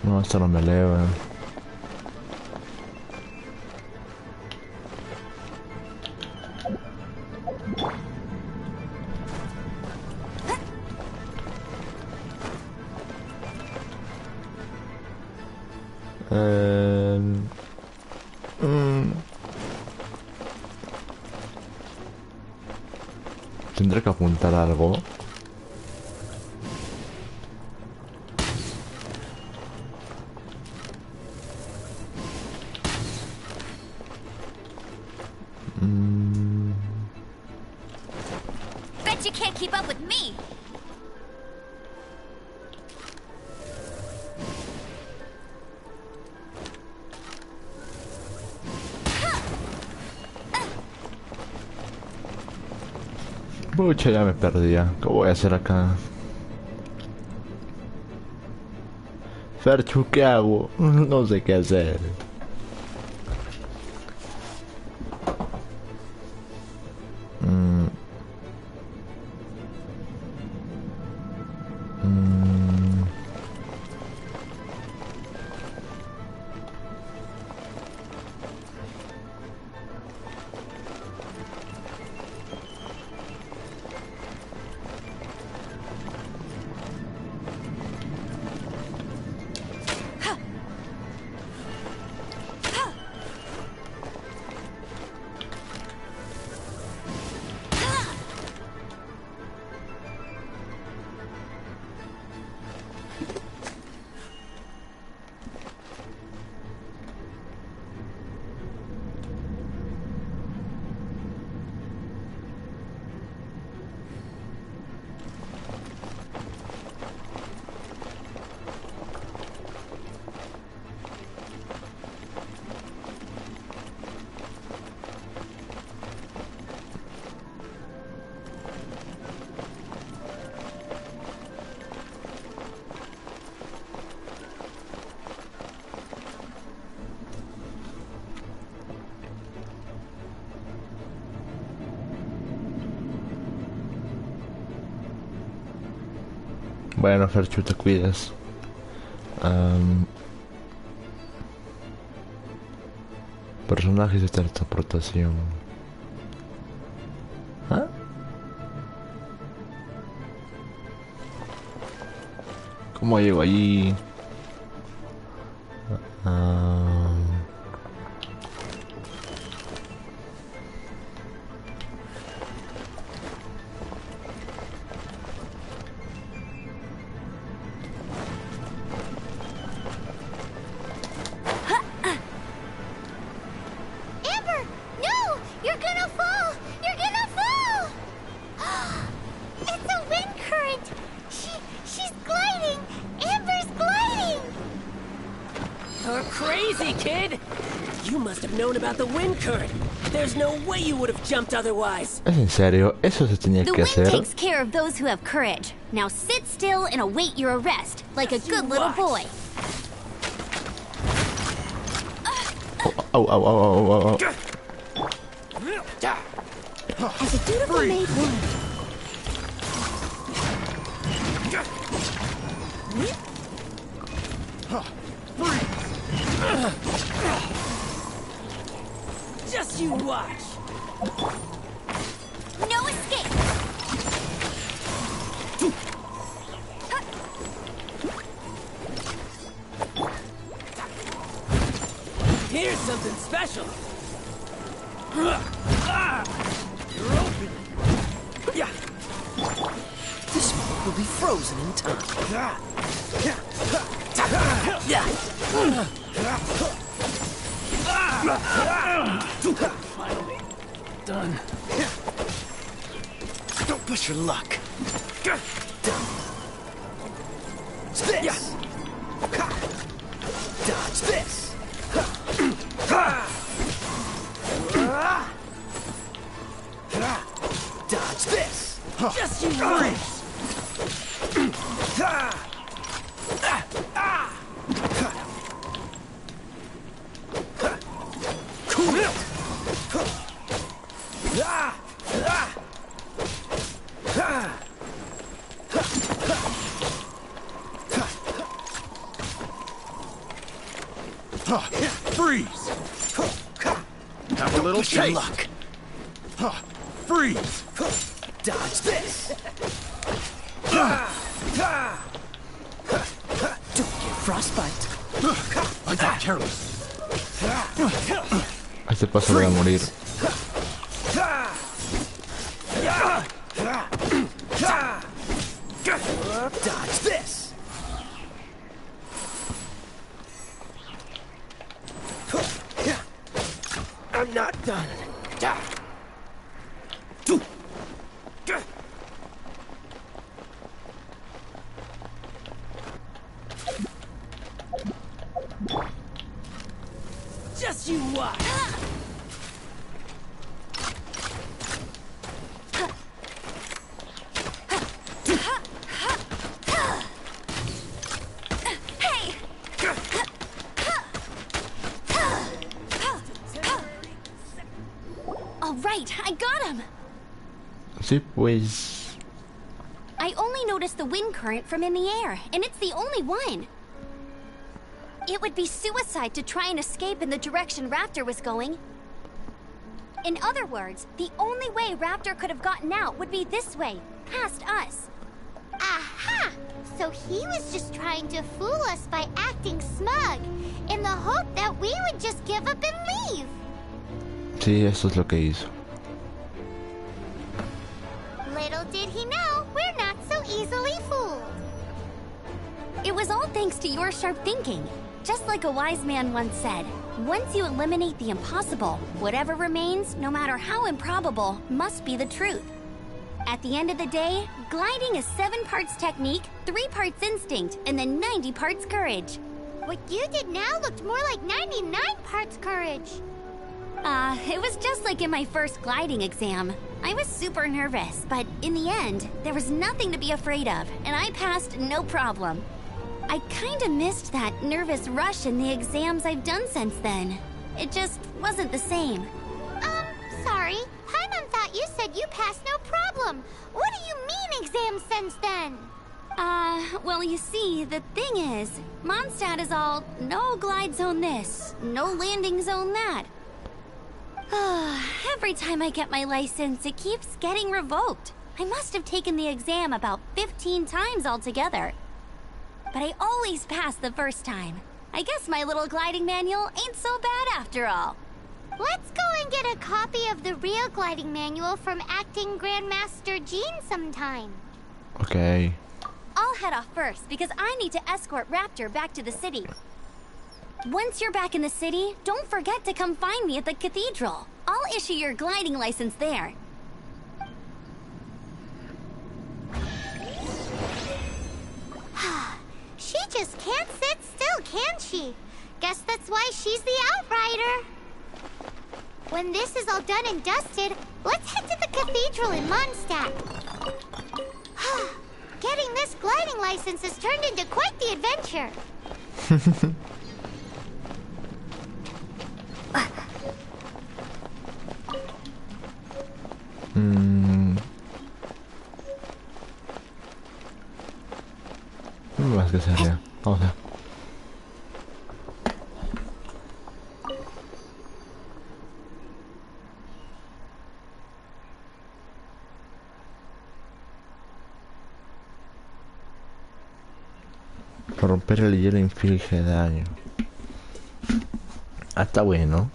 No, esto no me eleva. Tendré que apuntar algo. Bet you can't keep up with me. Pucha, ya me perdía. ¿Qué voy a hacer acá? Ferchu, ¿qué hago? No sé qué hacer. Bueno, Ferchu, te cuidas. Personajes de teletransportación. ¿Ah? ¿Cómo llego allí? Otherwise. ¿Es en serio? Eso se tenía que hacer. The wind takes care of those who have courage. Now sit still and await your arrest, like a good little boy. Oh, oh, oh, oh, oh, oh. As a dutiful maid would. Just you watch. No escape. Here's something special. You're open. Yeah. This one will be frozen in time. Finally done. Don't push your luck. This. Dodge this. Dodge this. Just you freeze. Freeze. Have a little taste. Luck. Freeze. Dodge this. Don't get frostbite. I got careless. A este paso voy a morir. Dodge this. I'm not done. Just you watch. All right, I got him. Sí, pues... I only noticed the wind current from in the air, and it's the only one. It would be suicide to try and escape in the direction Raptor was going. In other words, the only way Raptor could have gotten out would be this way, past us. Aha! So he was just trying to fool us by acting smug, in the hope that we would just give up and leave. Sí, eso es lo que hizo. Little did he know, we're not so easily fooled. It was all thanks to your sharp thinking. Just like a wise man once said, once you eliminate the impossible, whatever remains, no matter how improbable, must be the truth. At the end of the day, gliding is 7 parts technique, 3 parts instinct, and then 90 parts courage. What you did now looked more like 99 parts courage. It was just like in my first gliding exam. I was super nervous, but in the end, there was nothing to be afraid of, and I passed no problem. I kinda missed that nervous rush in the exams I've done since then. It just wasn't the same. Sorry. Paimon thought you said you passed no problem. What do you mean exam since then? Well, you see, the thing is, Mondstadt is all, no glide zone this, no landing zone that. Every time I get my license, it keeps getting revoked. I must have taken the exam about 15 times altogether. But I always pass the first time. I guess my little gliding manual ain't so bad after all. Let's go and get a copy of the real gliding manual from Acting Grandmaster Jean sometime. Okay. I'll head off first because I need to escort Raptor back to the city. Once you're back in the city, don't forget to come find me at the cathedral. I'll issue your gliding license there. She just can't sit still, can she? Guess that's why she's the outrider. When this is all done and dusted, let's head to the cathedral in Mondstadt. Getting this gliding license has turned into quite the adventure. No más que sería. Vamos a ver. Romper el hielo inflige daño. Ah, está bueno.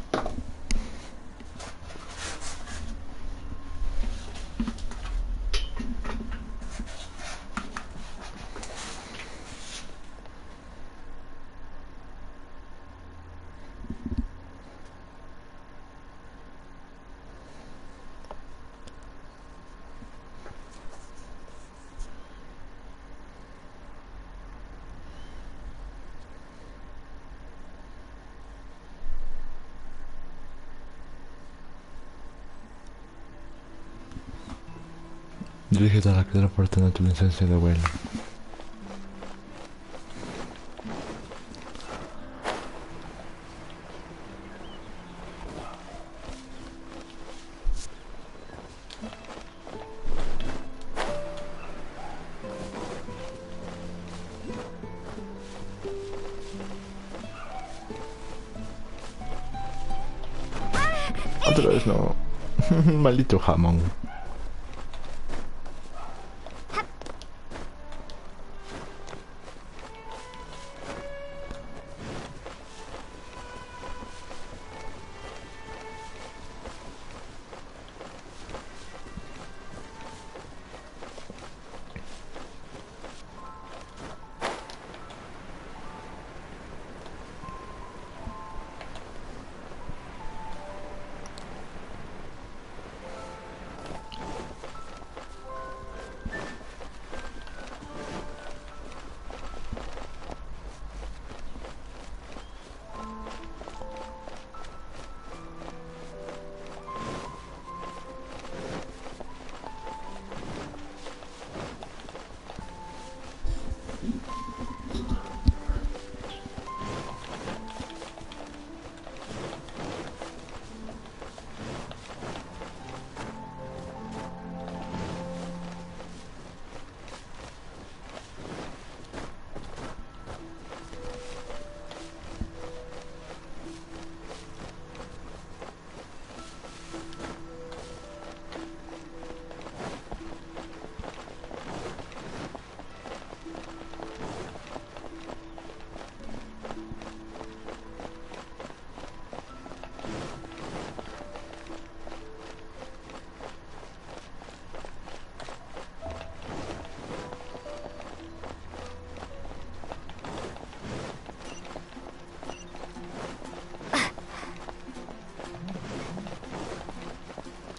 Dirígete a la piedra para tener tu licencia de vuelo. Otra vez no. Maldito jamón.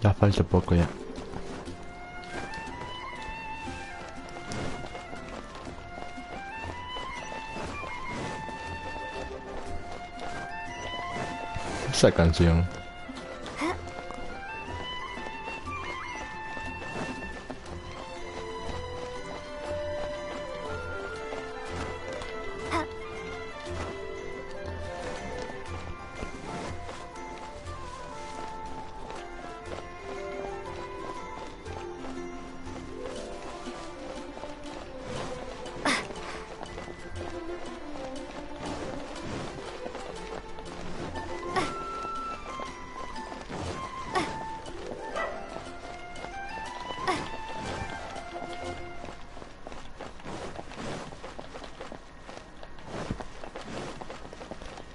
Ya falta poco ya. Esa canción.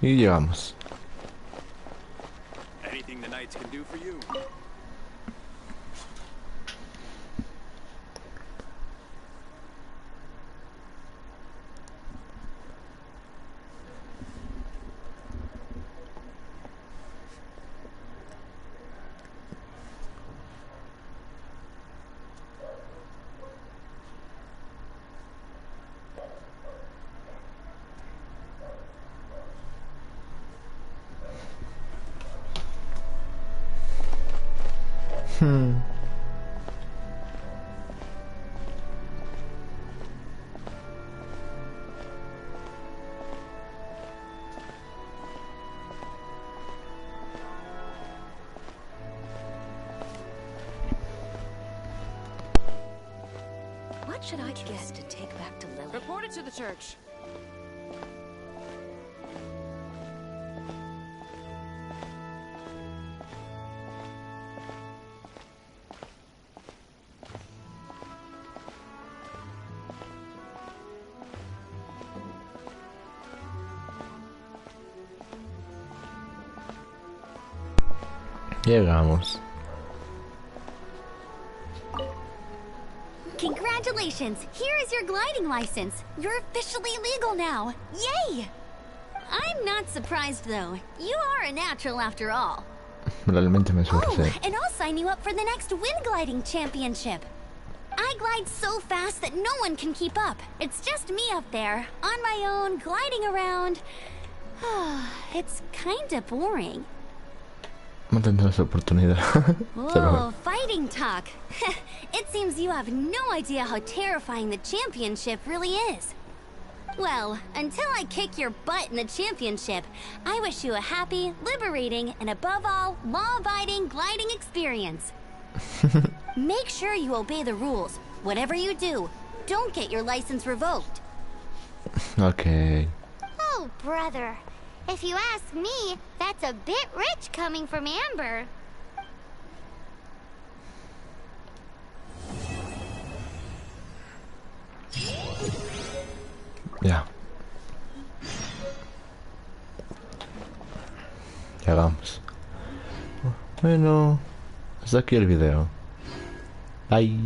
Y llegamos. Anything the knights can do for you? What should I get to take back to Lily? Report it to the church. Llegamos. Congratulations! Here is your gliding license. You're officially legal now. Yay! I'm not surprised though. You are a natural after all. Realmente me Oh, esforcé. and I'll sign you up for the next wind gliding championship. I glide so fast that no one can keep up. It's just me up there, on my own, gliding around. It's kinda boring. Mantendrás oportunidad. Whoa, fighting talk. It seems you have no idea how terrifying the championship really is. Well, until I kick your butt in the championship, I wish you a happy, liberating, and above all, law-abiding gliding experience. Make sure you obey the rules. Whatever you do, don't get your license revoked. Okay. Oh, brother. If you ask me, that's a bit rich coming from Amber. Ya. Llegamos. Bueno, hasta aquí el video. Bye.